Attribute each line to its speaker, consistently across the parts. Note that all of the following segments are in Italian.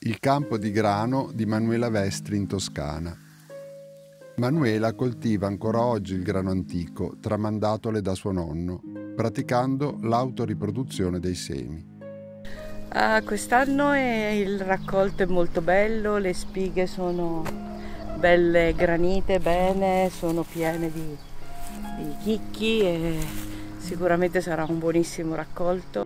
Speaker 1: il campo di grano di Manuela Vestri in Toscana. Manuela coltiva ancora oggi il grano antico, tramandatole da suo nonno, praticando l'autoriproduzione dei semi.
Speaker 2: Quest'anno il raccolto è molto bello, le spighe sono belle granite, bene, sono piene di chicchi e sicuramente sarà un buonissimo raccolto.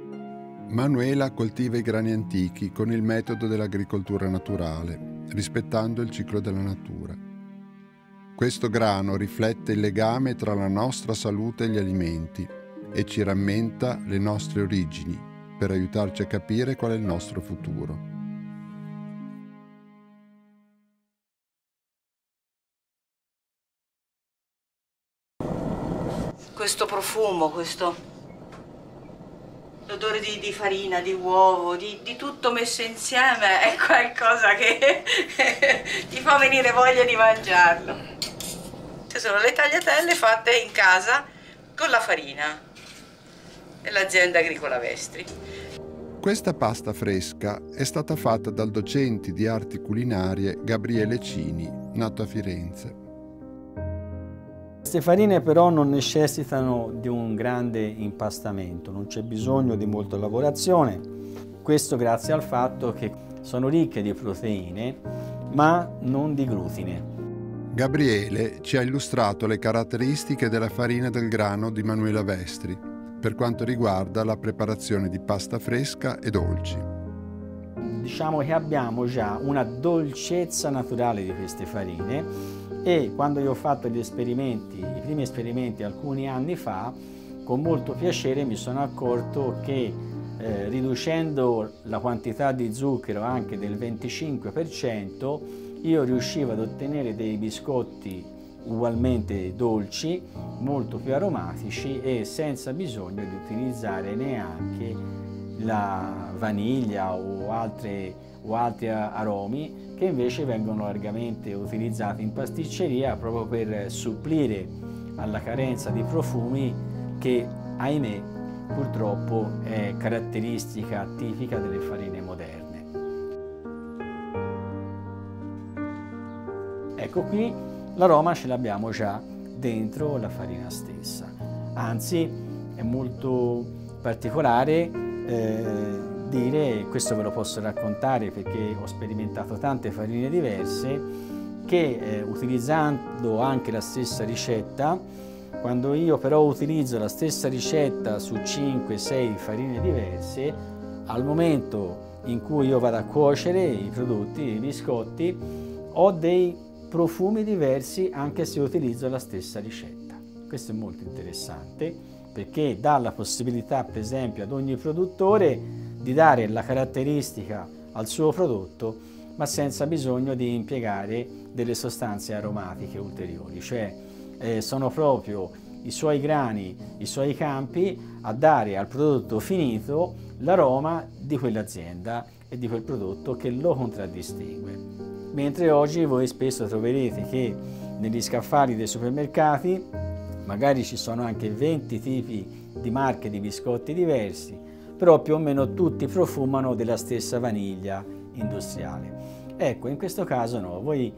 Speaker 1: Manuela coltiva i grani antichi con il metodo dell'agricoltura naturale, rispettando il ciclo della natura. Questo grano riflette il legame tra la nostra salute e gli alimenti e ci rammenta le nostre origini per aiutarci a capire qual è il nostro futuro.
Speaker 2: Questo profumo, questo l'odore di farina, di uovo, di tutto messo insieme è qualcosa che ti fa venire voglia di mangiarlo. Ci sono le tagliatelle fatte in casa con la farina dell'azienda agricola Vestri.
Speaker 1: Questa pasta fresca è stata fatta dal docente di arti culinarie Gabriele Cini, nato a Firenze.
Speaker 3: Queste farine però non necessitano di un grande impastamento, non c'è bisogno di molta lavorazione, questo grazie al fatto che sono ricche di proteine ma non di glutine.
Speaker 1: Gabriele ci ha illustrato le caratteristiche della farina del grano di Manuela Vestri per quanto riguarda la preparazione di pasta fresca e dolci.
Speaker 3: Diciamo che abbiamo già una dolcezza naturale di queste farine e quando io ho fatto gli esperimenti, i primi esperimenti alcuni anni fa, con molto piacere mi sono accorto che riducendo la quantità di zucchero anche del 25%, io riuscivo ad ottenere dei biscotti ugualmente dolci, molto più aromatici e senza bisogno di utilizzare neanche la vaniglia o altri aromi che invece vengono largamente utilizzati in pasticceria proprio per supplire alla carenza di profumi che, ahimè, purtroppo è caratteristica tipica delle farine moderne. Ecco qui l'aroma ce l'abbiamo già dentro la farina stessa, anzi è molto particolare dire, questo ve lo posso raccontare perché ho sperimentato tante farine diverse, che utilizzando anche la stessa ricetta, quando io però utilizzo la stessa ricetta su 5-6 farine diverse, al momento in cui io vado a cuocere i prodotti, i biscotti, ho dei profumi diversi anche se utilizzo la stessa ricetta. Questo è molto interessante perché dà la possibilità, per esempio, ad ogni produttore di dare la caratteristica al suo prodotto, ma senza bisogno di impiegare delle sostanze aromatiche ulteriori, cioè sono proprio i suoi grani, i suoi campi a dare al prodotto finito l'aroma di quell'azienda e di quel prodotto che lo contraddistingue. Mentre oggi voi spesso troverete che negli scaffali dei supermercati magari ci sono anche 20 tipi di marche di biscotti diversi, però più o meno tutti profumano della stessa vaniglia industriale. Ecco, in questo caso no, voi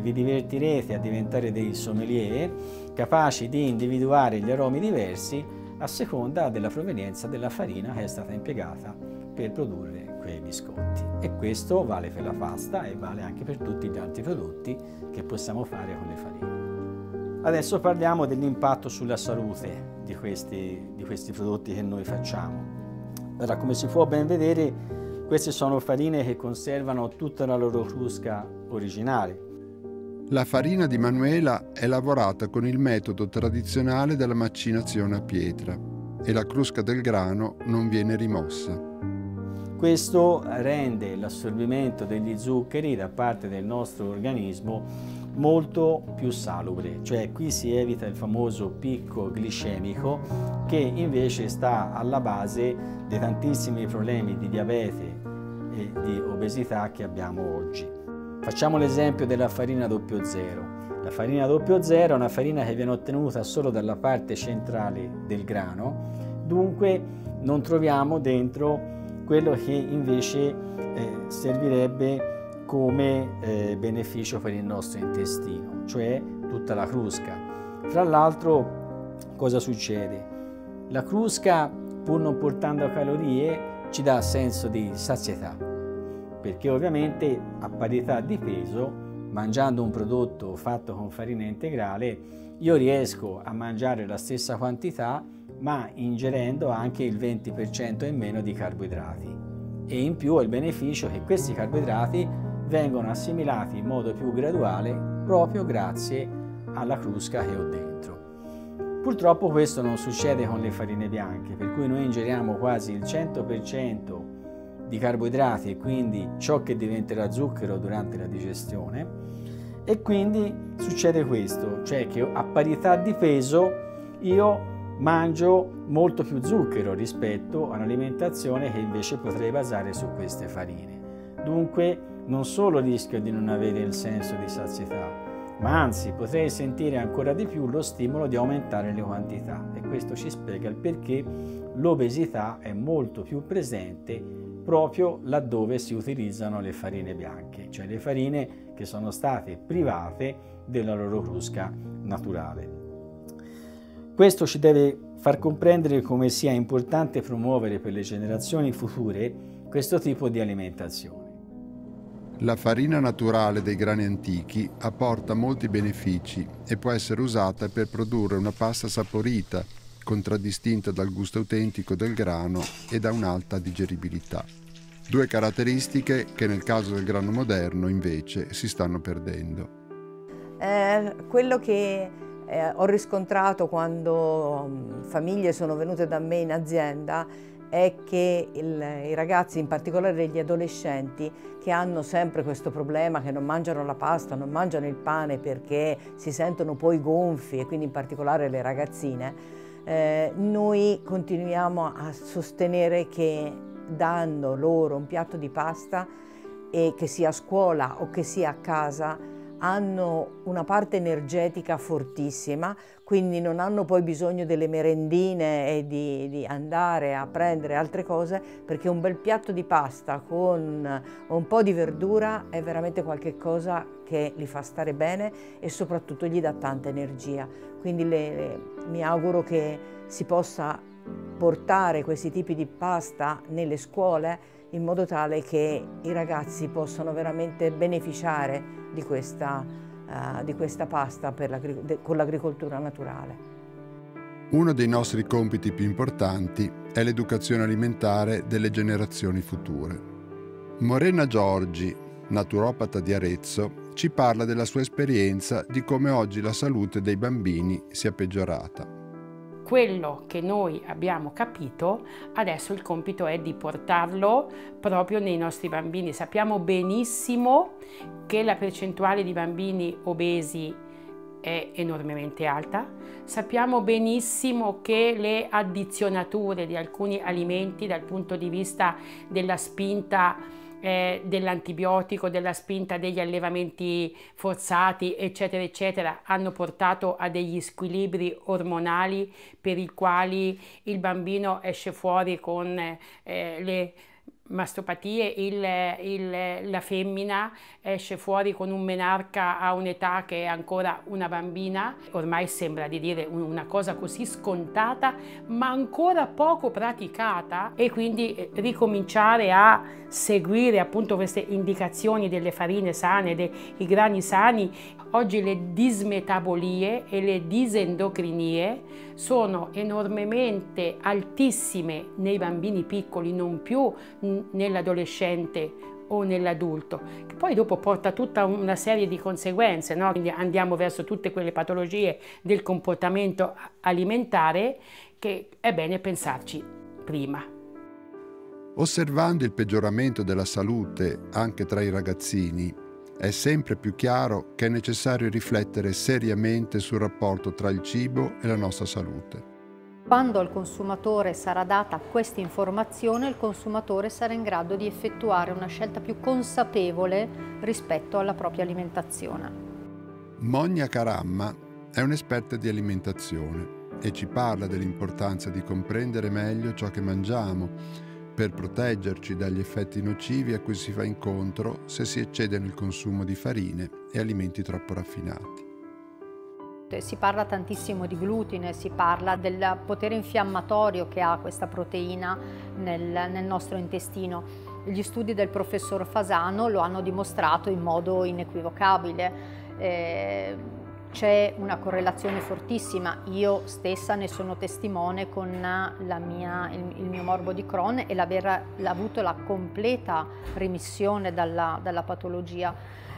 Speaker 3: vi divertirete a diventare dei sommelier capaci di individuare gli aromi diversi a seconda della provenienza della farina che è stata impiegata per produrre quei biscotti. E questo vale per la pasta e vale anche per tutti gli altri prodotti che possiamo fare con le farine. Adesso parliamo dell'impatto sulla salute di questi prodotti che noi facciamo. Allora, come si può ben vedere, queste sono farine che conservano tutta la loro crusca originale.
Speaker 1: La farina di Manuela è lavorata con il metodo tradizionale della macinazione a pietra e la crusca del grano non viene rimossa.
Speaker 3: Questo rende l'assorbimento degli zuccheri da parte del nostro organismo molto più salubre, cioè qui si evita il famoso picco glicemico che invece sta alla base dei tantissimi problemi di diabete e di obesità che abbiamo oggi. Facciamo l'esempio della farina 00. La farina 00 è una farina che viene ottenuta solo dalla parte centrale del grano, dunque non troviamo dentro quello che invece servirebbe come beneficio per il nostro intestino, cioè tutta la crusca. Fra l'altro, cosa succede? La crusca, pur non portando calorie, ci dà senso di sazietà, perché ovviamente a parità di peso, mangiando un prodotto fatto con farina integrale, io riesco a mangiare la stessa quantità, ma ingerendo anche il 20% in meno di carboidrati. E in più ho il beneficio che questi carboidrati vengono assimilati in modo più graduale proprio grazie alla crusca che ho dentro. Purtroppo questo non succede con le farine bianche, per cui noi ingeriamo quasi il 100% di carboidrati e quindi ciò che diventerà zucchero durante la digestione, e quindi succede questo, cioè che a parità di peso io mangio molto più zucchero rispetto a un'alimentazione che invece potrei basare su queste farine. Dunque non solo rischio di non avere il senso di sazietà, ma anzi potrei sentire ancora di più lo stimolo di aumentare le quantità, e questo ci spiega il perché l'obesità è molto più presente proprio laddove si utilizzano le farine bianche, cioè le farine che sono state private della loro crusca naturale. Questo ci deve far comprendere come sia importante promuovere per le generazioni future questo tipo di alimentazione.
Speaker 1: La farina naturale dei grani antichi apporta molti benefici e può essere usata per produrre una pasta saporita, contraddistinta dal gusto autentico del grano e da un'alta digeribilità. Due caratteristiche che nel caso del grano moderno invece si stanno perdendo.
Speaker 2: Quello che ho riscontrato quando famiglie sono venute da me in azienda è che i ragazzi, in particolare gli adolescenti, che hanno sempre questo problema, che non mangiano la pasta, non mangiano il pane perché si sentono poi gonfi, e quindi in particolare le ragazzine, noi continuiamo a sostenere che dando loro un piatto di pasta, e che sia a scuola o che sia a casa, hanno una parte energetica fortissima, quindi non hanno poi bisogno delle merendine e di andare a prendere altre cose, perché un bel piatto di pasta con un po' di verdura è veramente qualche cosa che li fa stare bene e soprattutto gli dà tanta energia. Quindi mi auguro che si possa portare questi tipi di pasta nelle scuole, in modo tale che i ragazzi possano veramente beneficiare di questa pasta con l'agricoltura naturale.
Speaker 1: Uno dei nostri compiti più importanti è l'educazione alimentare delle generazioni future. Morena Giorgi, naturopata di Arezzo, ci parla della sua esperienza di come oggi la salute dei bambini sia peggiorata.
Speaker 4: Quello che noi abbiamo capito, adesso il compito è di portarlo proprio nei nostri bambini. Sappiamo benissimo che la percentuale di bambini obesi è enormemente alta, sappiamo benissimo che le addizionature di alcuni alimenti dal punto di vista della spinta dell'antibiotico, della spinta degli allevamenti forzati, eccetera eccetera, hanno portato a degli squilibri ormonali per i quali il bambino esce fuori con le mastopatie, la femmina esce fuori con un menarca a un'età che è ancora una bambina. Ormai sembra di dire una cosa così scontata, ma ancora poco praticata, e quindi ricominciare a seguire appunto queste indicazioni delle farine sane, dei grani sani. Oggi le dismetabolie e le disendocrinie sono enormemente altissime nei bambini piccoli, non più nell'adolescente o nell'adulto, che poi dopo porta tutta una serie di conseguenze, no? Quindi andiamo verso tutte quelle patologie del comportamento alimentare che è bene pensarci prima.
Speaker 1: Osservando il peggioramento della salute anche tra i ragazzini, è sempre più chiaro che è necessario riflettere seriamente sul rapporto tra il cibo e la nostra salute.
Speaker 5: Quando al consumatore sarà data questa informazione, il consumatore sarà in grado di effettuare una scelta più consapevole rispetto alla propria alimentazione.
Speaker 1: Monia Caramma è un'esperta di alimentazione e ci parla dell'importanza di comprendere meglio ciò che mangiamo, per proteggerci dagli effetti nocivi a cui si fa incontro se si eccede nel consumo di farine e alimenti troppo raffinati.
Speaker 5: Si parla tantissimo di glutine, si parla del potere infiammatorio che ha questa proteina nel nostro intestino. Gli studi del professor Fasano lo hanno dimostrato in modo inequivocabile. C'è una correlazione fortissima, io stessa ne sono testimone con il mio morbo di Crohn e l'aver avuto la completa rimissione dalla patologia.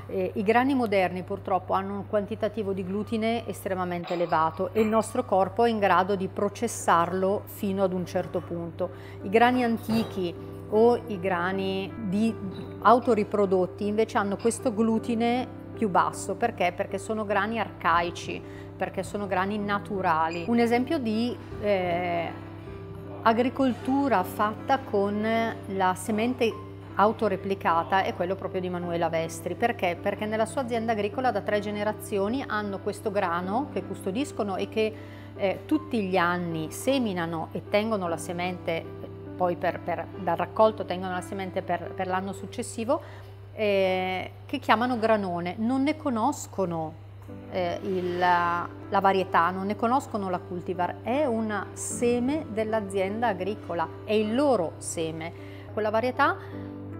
Speaker 5: I grani moderni purtroppo hanno un quantitativo di glutine estremamente elevato e il nostro corpo è in grado di processarlo fino ad un certo punto. I grani antichi o i grani autoriprodotti invece hanno questo glutine più basso. Perché? Perché sono grani arcaici, perché sono grani naturali. Un esempio di agricoltura fatta con la semente autoreplicata è quello proprio di Manuela Vestri. Perché? Perché nella sua azienda agricola da 3 generazioni hanno questo grano che custodiscono e che tutti gli anni seminano e tengono la semente, poi dal raccolto tengono la semente per l'anno successivo, che chiamano granone. Non ne conoscono la varietà, non ne conoscono la cultivar, è un seme dell'azienda agricola, è il loro seme. Quella varietà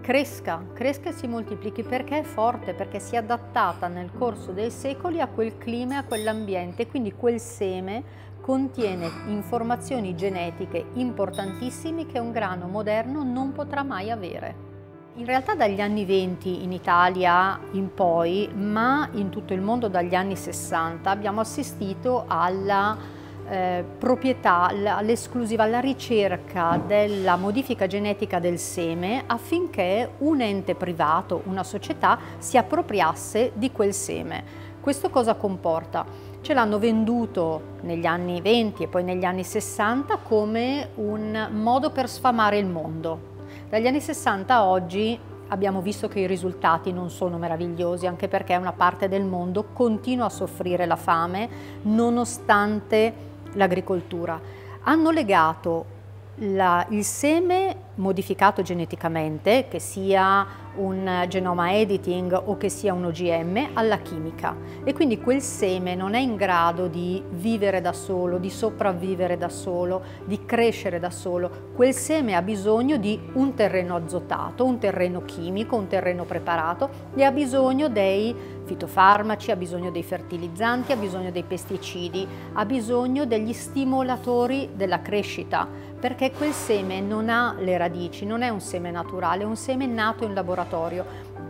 Speaker 5: cresca e si moltiplichi perché è forte, perché si è adattata nel corso dei secoli a quel clima e a quell'ambiente, quindi quel seme contiene informazioni genetiche importantissime che un grano moderno non potrà mai avere. In realtà dagli anni 20 in Italia in poi, ma in tutto il mondo dagli anni 60, abbiamo assistito alla proprietà, all'esclusiva, alla ricerca della modifica genetica del seme affinché un ente privato, una società, si appropriasse di quel seme. Questo cosa comporta? Ce l'hanno venduto negli anni 20 e poi negli anni 60 come un modo per sfamare il mondo. Dagli anni 60 a oggi abbiamo visto che i risultati non sono meravigliosi, anche perché una parte del mondo continua a soffrire la fame nonostante l'agricoltura. Hanno legato il seme modificato geneticamente, che sia un genoma editing o che sia un OGM, alla chimica, e quindi quel seme non è in grado di vivere da solo, di sopravvivere da solo, di crescere da solo. Quel seme ha bisogno di un terreno azotato, un terreno chimico, un terreno preparato, e ha bisogno dei fitofarmaci, ha bisogno dei fertilizzanti, ha bisogno dei pesticidi, ha bisogno degli stimolatori della crescita, perché quel seme non ha le radici, non è un seme naturale, è un seme nato in laboratorio.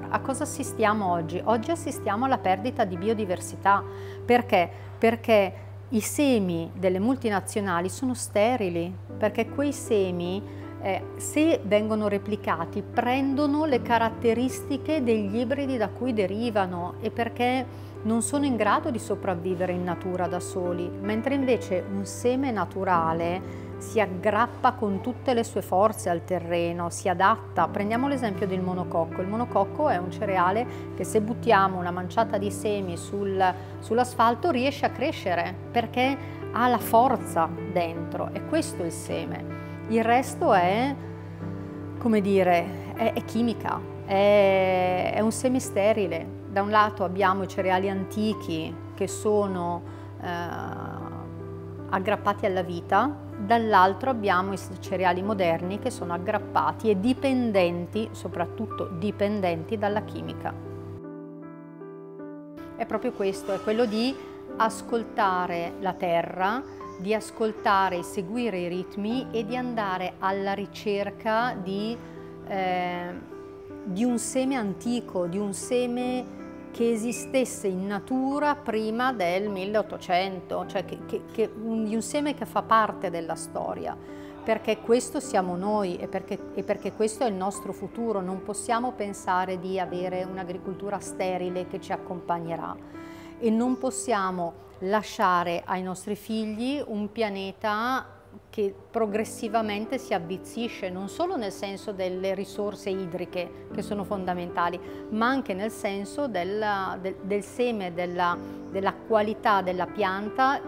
Speaker 5: A cosa assistiamo oggi? Oggi assistiamo alla perdita di biodiversità. Perché? Perché i semi delle multinazionali sono sterili, perché quei semi, se vengono replicati, prendono le caratteristiche degli ibridi da cui derivano, e perché non sono in grado di sopravvivere in natura da soli, mentre invece un seme naturale si aggrappa con tutte le sue forze al terreno, si adatta. Prendiamo l'esempio del monococco. Il monococco è un cereale che, se buttiamo una manciata di semi sull'asfalto, riesce a crescere perché ha la forza dentro, e questo è il seme. Il resto è, come dire, è chimica, è un seme sterile. Da un lato abbiamo i cereali antichi che sono aggrappati alla vita, dall'altro abbiamo i cereali moderni che sono aggrappati e dipendenti, soprattutto dipendenti dalla chimica. È proprio questo, è quello di ascoltare la terra, di ascoltare e seguire i ritmi e di andare alla ricerca di un seme antico, di un seme che esistesse in natura prima del 1800, cioè di un seme che fa parte della storia, perché questo siamo noi e perché questo è il nostro futuro. Non possiamo pensare di avere un'agricoltura sterile che ci accompagnerà, e non possiamo lasciare ai nostri figli un pianeta che progressivamente si avvizzisce, non solo nel senso delle risorse idriche che sono fondamentali, ma anche nel senso del seme, della qualità della pianta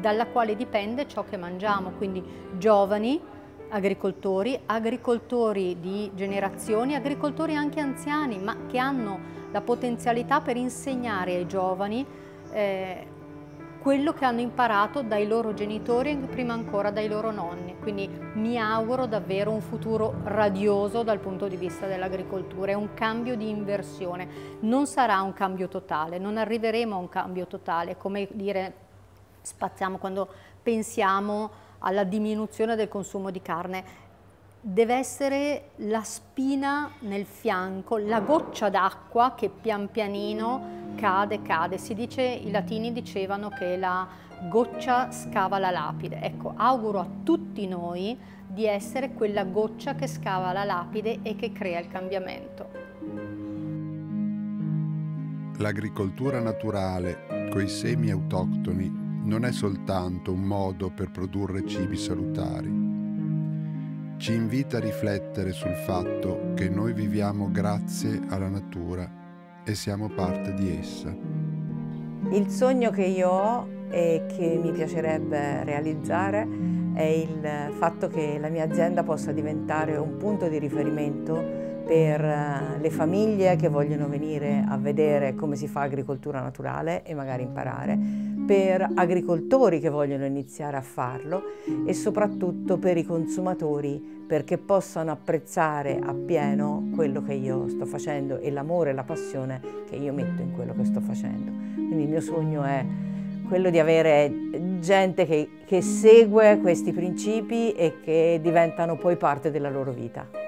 Speaker 5: dalla quale dipende ciò che mangiamo. Quindi giovani, agricoltori di generazioni, agricoltori anche anziani, ma che hanno la potenzialità per insegnare ai giovani quello che hanno imparato dai loro genitori e prima ancora dai loro nonni. Quindi mi auguro davvero un futuro radioso dal punto di vista dell'agricoltura, è un cambio di inversione, non sarà un cambio totale, non arriveremo a un cambio totale, come dire, spaziamo quando pensiamo alla diminuzione del consumo di carne. Deve essere la spina nel fianco, la goccia d'acqua che pian pianino cade. Si dice, i latini dicevano che la goccia scava la lapide. Ecco, auguro a tutti noi di essere quella goccia che scava la lapide e che crea il cambiamento.
Speaker 1: L'agricoltura naturale coi semi autoctoni non è soltanto un modo per produrre cibi salutari. Ci invita a riflettere sul fatto che noi viviamo grazie alla natura e siamo parte di essa.
Speaker 6: Il sogno che io ho e che mi piacerebbe realizzare è il fatto che la mia azienda possa diventare un punto di riferimento per le famiglie che vogliono venire a vedere come si fa agricoltura naturale e magari imparare, per agricoltori che vogliono iniziare a farlo e soprattutto per i consumatori, perché possano apprezzare appieno quello che io sto facendo e l'amore e la passione che io metto in quello che sto facendo. Quindi il mio sogno è quello di avere gente che segue questi principi e che diventano poi parte della loro vita.